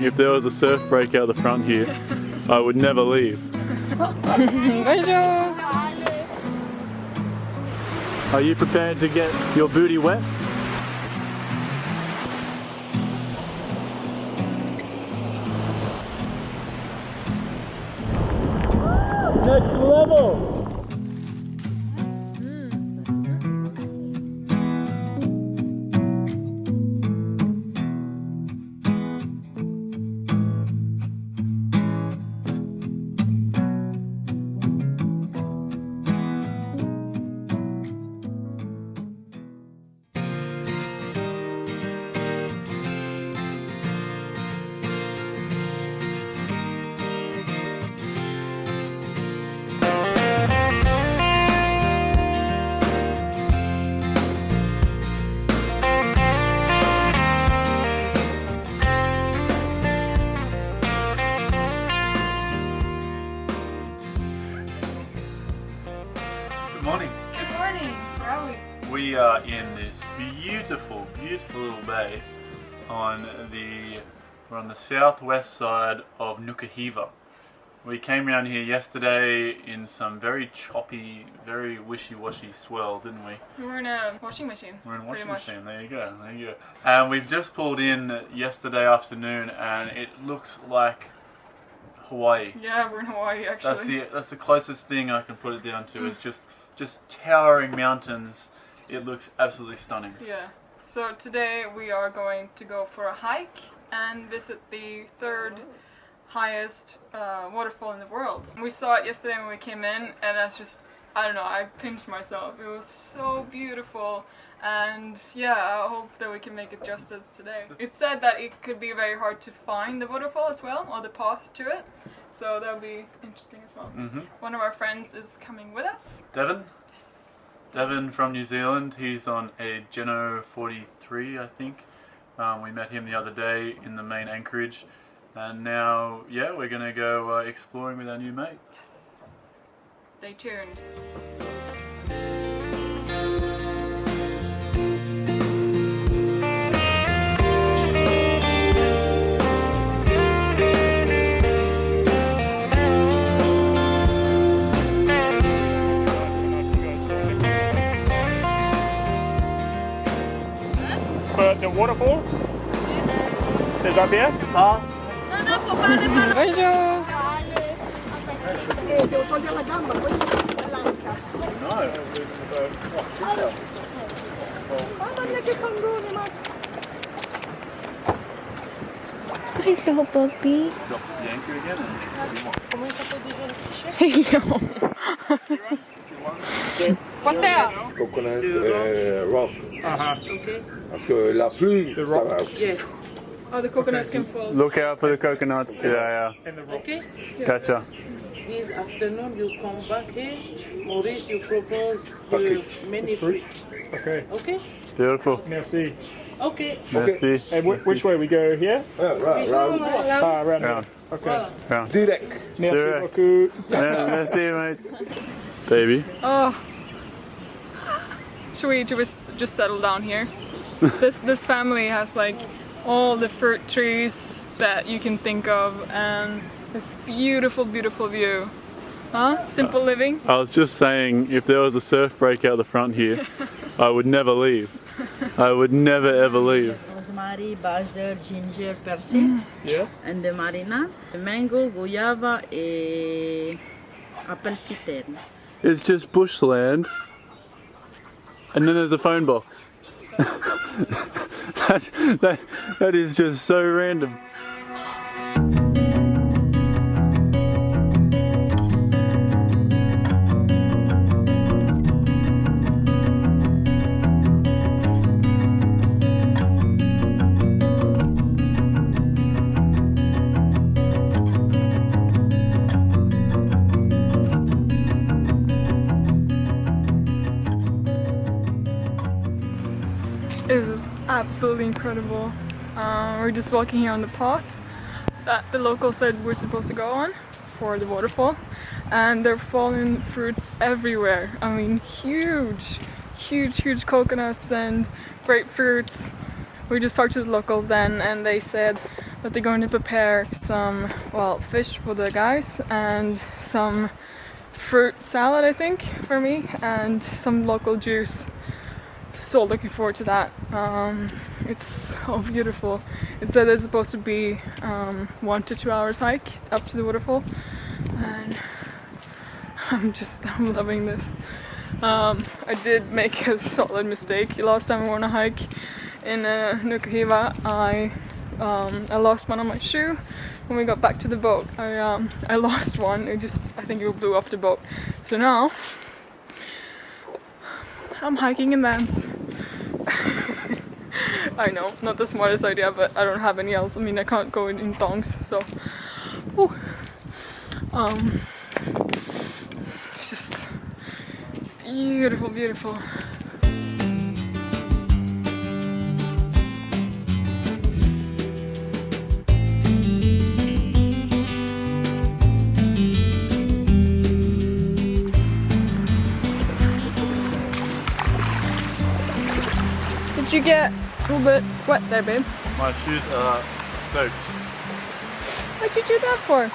If there was a surf break out the front here, I would never leave. Bonjour. Are you prepared to get your booty wet? Next level! Good morning. Good morning. Where are we? We are in this beautiful little bay we're on the southwest side of Nuku Hiva. We came around here yesterday in some very choppy, very wishy-washy swell, didn't we? We were in a washing machine. We're in a washing machine, there you go. And we've just pulled in yesterday afternoon and it looks like Hawaii. Yeah, we're in Hawaii actually. That's the closest thing I can put it down to. It's just towering mountains. It looks absolutely stunning. Yeah. So today we are going to go for a hike and visit the third highest waterfall in the world. We saw it yesterday when we came in and I don't know, I pinched myself. It was so beautiful and yeah, I hope that we can make it justice today. It said that it could be very hard to find the waterfall as well, or the path to it. So that'll be interesting as well. One of our friends is coming with us. Devon? Yes. Devon from New Zealand. He's on a Geno 43, I think. We met him the other day in the main anchorage. And now, yeah, we're going to go exploring with our new mate. Yes. Stay tuned. The waterfall is up here. Bonjour. Devo togliere la gamba, questa è l'anca. Mamma mia che fangone, Max! Hello, puppy. Drop the anchor again. Hello. Coconut rock. Okay. Parce que la pluie, ça va. Yes. Oh, the coconuts can fall. Look out for the coconuts. Yeah. And the rock. Okay, Gotcha. this afternoon you come back here. Maurice, you propose the many fruit. Okay. Okay? Beautiful. Merci. Okay. Merci. And which way we go here? Right, Round. Around. Round. Okay. Round. direct. Merci Direct. beaucoup. Merci, mate. Baby. Oh. Should we just settle down here? This family has like all the fruit trees that you can think of and this beautiful view. Huh? Simple living? I was just saying, if there was a surf break out the front here, I would never leave. I would never ever leave. Rosemary, basil, ginger, persil, Yeah. and the marinade. Mango, guayaba, and apple citerne. It's just bushland, and then there's a phone box. that is just so random. This is absolutely incredible. We're just walking here on the path that the locals said we're supposed to go on for the waterfall, and there are fallen fruits everywhere. I mean, huge coconuts and grapefruits. We just talked to the locals then, and they said but they're going to prepare some, well, fish for the guys and some fruit salad, I think, for me, and some local juice. So looking forward to that. It's so beautiful. It said it's supposed to be 1 to 2 hours hike up to the waterfall, and I'm loving this. I did make a solid mistake last time I went on a hike in Nuku Hiva. I lost one on my shoe when we got back to the boat. I lost one. I think it blew off the boat. So now I'm hiking in Vans. I know, not the smartest idea, but I don't have any else. I mean, I can't go in thongs, so. Whew. It's just beautiful, beautiful. Did you get a little bit wet there, babe? My shoes are soaked. What'd you do that for?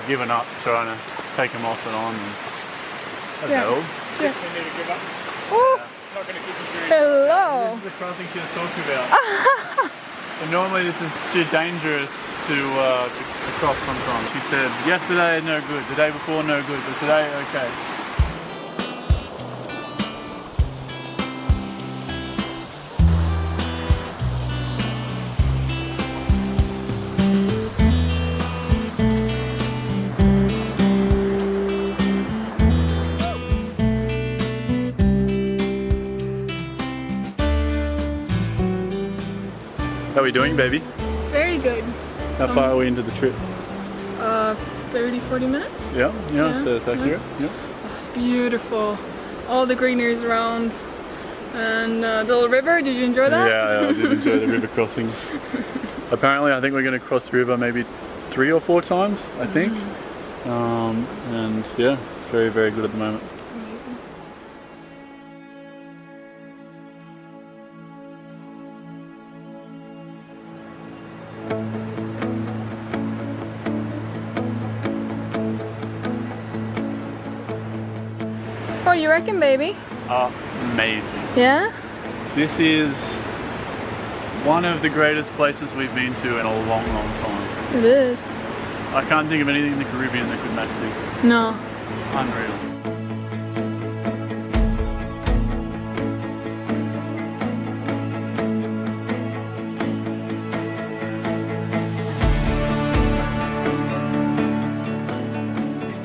Given up trying to take them off and on. And Yeah. old. Yeah. We need to give up. Oh, Not going to keep you doing. hello. This is the crossing she was talking about. And normally this is too dangerous to cross sometimes. She said, yesterday no good, the day before no good, but today okay. How are we doing, baby? Very good. How far are we into the trip? 30-40 minutes. Yeah, Yeah. so it's accurate. Yeah. Oh, it's beautiful. All the greeneries around. And the little river, did you enjoy that? Yeah, I did enjoy the river crossings. Apparently, I think we're going to cross the river maybe 3 or 4 times, I think. And yeah, very, very good at the moment. It's amazing. What do you reckon, baby? Amazing. Yeah? This is one of the greatest places we've been to in a long, long time. It is. I can't think of anything in the Caribbean that could match this. No. Unreal.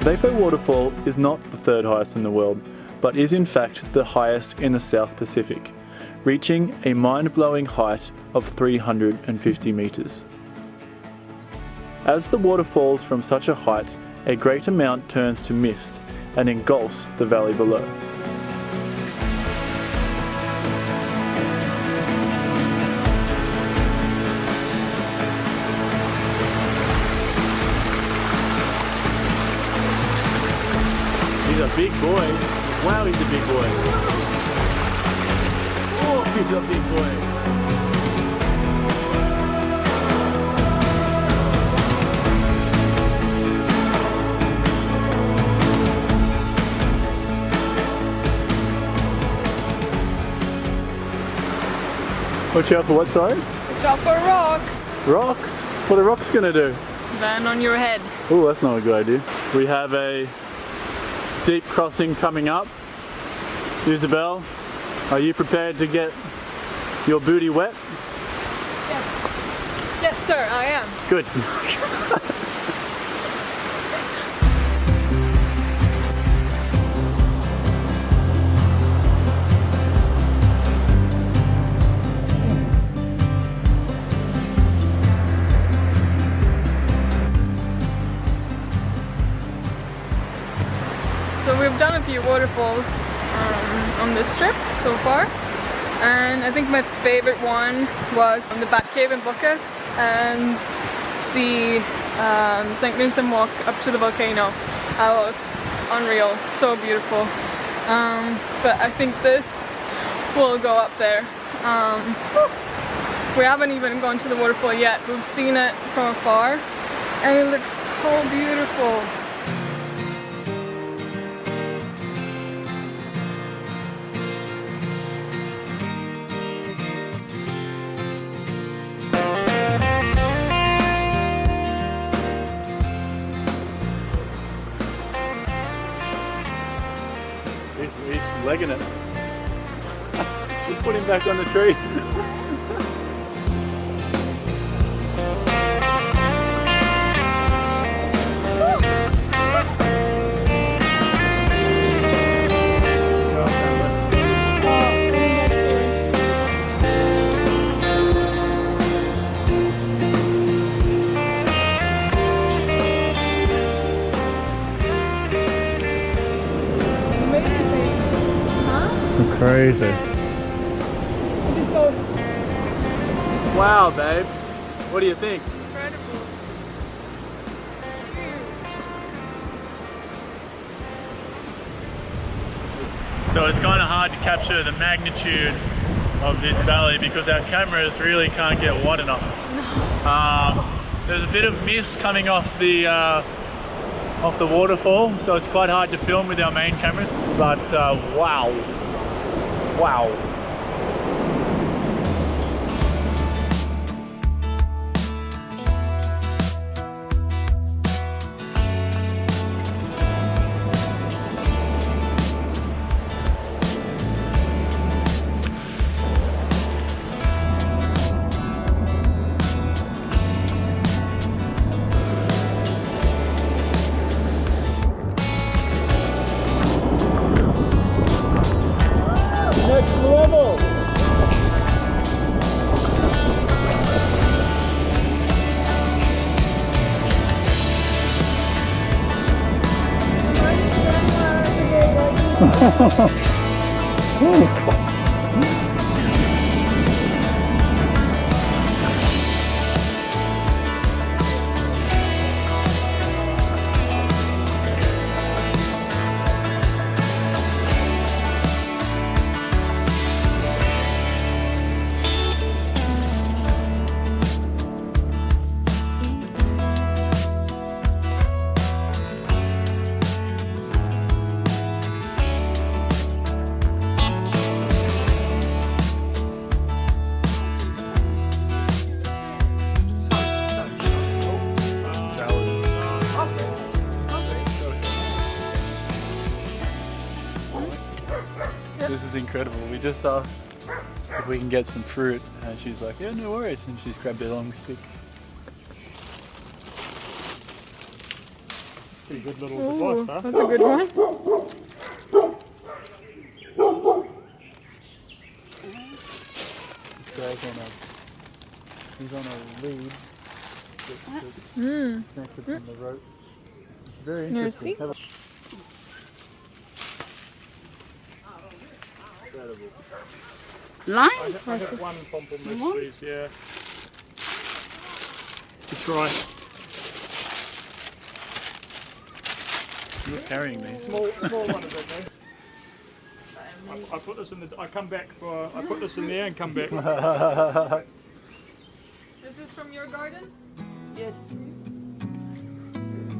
Vapor Waterfall is not the 3rd highest in the world, but is in fact the highest in the South Pacific, reaching a mind-blowing height of 350 meters. As the water falls from such a height, a great amount turns to mist and engulfs the valley below. He's a big boy. Wow, he's a big boy. Oh, he's a big boy. Watch out for what, sorry? Watch out for rocks. Rocks? What are rocks gonna do? Land on your head. Oh, that's not a good idea. We have a deep crossing coming up. Isabel, are you prepared to get your booty wet? Yes. Yes, sir, I am. Good. So we've done a few waterfalls on this trip so far, and I think my favorite one was the Bat Cave in Bucas and the St. Vincent walk up to the volcano. That was unreal, so beautiful. But I think this will go up there. We haven't even gone to the waterfall yet. We've seen it from afar and it looks so beautiful. He's legging it. Just put him back on the tree. Crazy. Wow, babe. What do you think? Incredible. So it's kind of hard to capture the magnitude of this valley because our cameras really can't get wide enough. There's a bit of mist coming off the waterfall, so it's quite hard to film with our main camera. But wow. Wow. Next level! This is incredible. We just asked if we can get some fruit and she's like, yeah, no worries, and she's grabbed a long stick. Pretty good little device, huh? That's a good one. This guy's he's on a lead that's connected from the rope. It's very interesting. You see? Incredible. Lime? I have one pomelo, please, yeah. To try. You're carrying these. Small one of it, though. I put this in the. I come back for. I put this in there and come back. This is from your garden? Yes.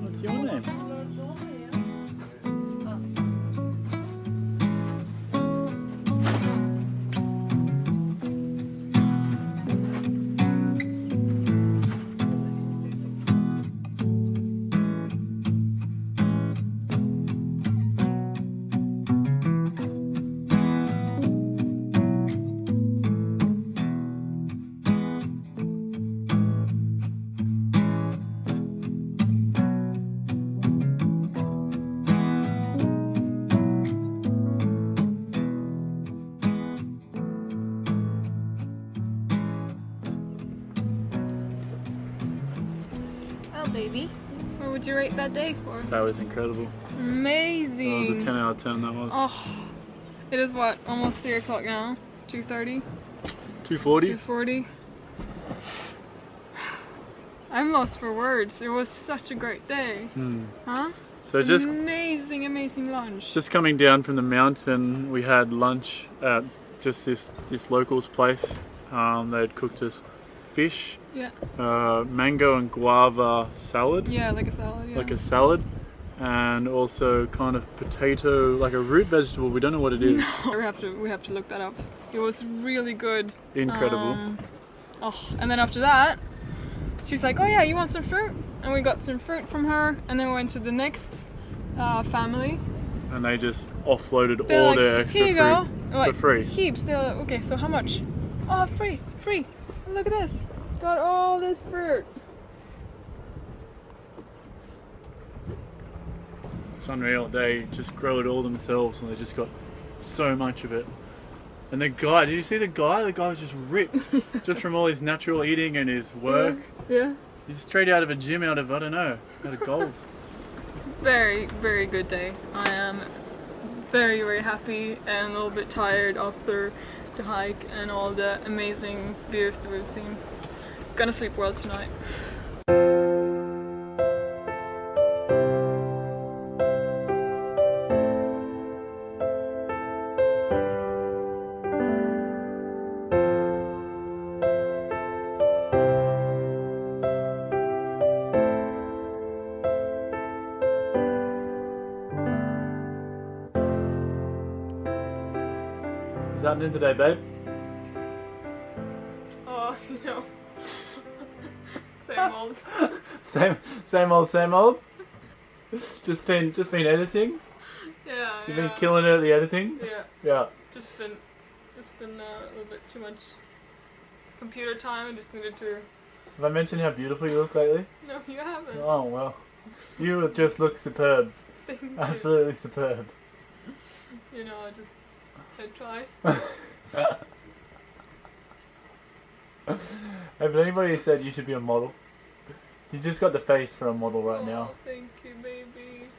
What's your name? Baby, what would you rate that day for? That was incredible. Amazing. That was a 10 out of 10, that was. Oh, it is what, almost 3 o'clock now? 2:30? 240? 2:40. I'm lost for words. It was such a great day. Huh? So just amazing lunch. Just coming down from the mountain, we had lunch at just this local's place. They'd cooked us fish, Yeah. mango and guava salad, Yeah, like a salad. Yeah. like a salad, and also kind of potato, like a root vegetable. We don't know what it is. we have to look that up. It was really good. Incredible. And then after that, she's like, "Oh yeah, you want some fruit?" And we got some fruit from her, and then we went to the next family. And they just offloaded They're all like, their extra "Here you go." fruit I'm like, for free. Heaps. They're like, "Okay, so how much?" "Oh, free. Look at this. Got all this fruit." It's unreal. They just grow it all themselves, and they just got so much of it. And the guy, did you see the guy? The guy was just ripped, just from all his natural eating and his work. Yeah. He's straight out of a gym, out of, I don't know, out of gold. Very, very good day. I am very, very happy and a little bit tired after the hike and all the amazing views that we've seen. Gonna sleep well tonight. What's happening today, babe? Oh, you know, same old. Same old. Just been editing. Yeah. You've been killing it at the editing. Yeah. Yeah. Just been a little bit too much computer time. I just needed to. Have I mentioned how beautiful you look lately? No, you haven't. Oh well, you just look superb. Thank you. Absolutely superb. You know, I try. Have anybody said you should be a model? You just got the face for a model right now. Oh, thank you, baby.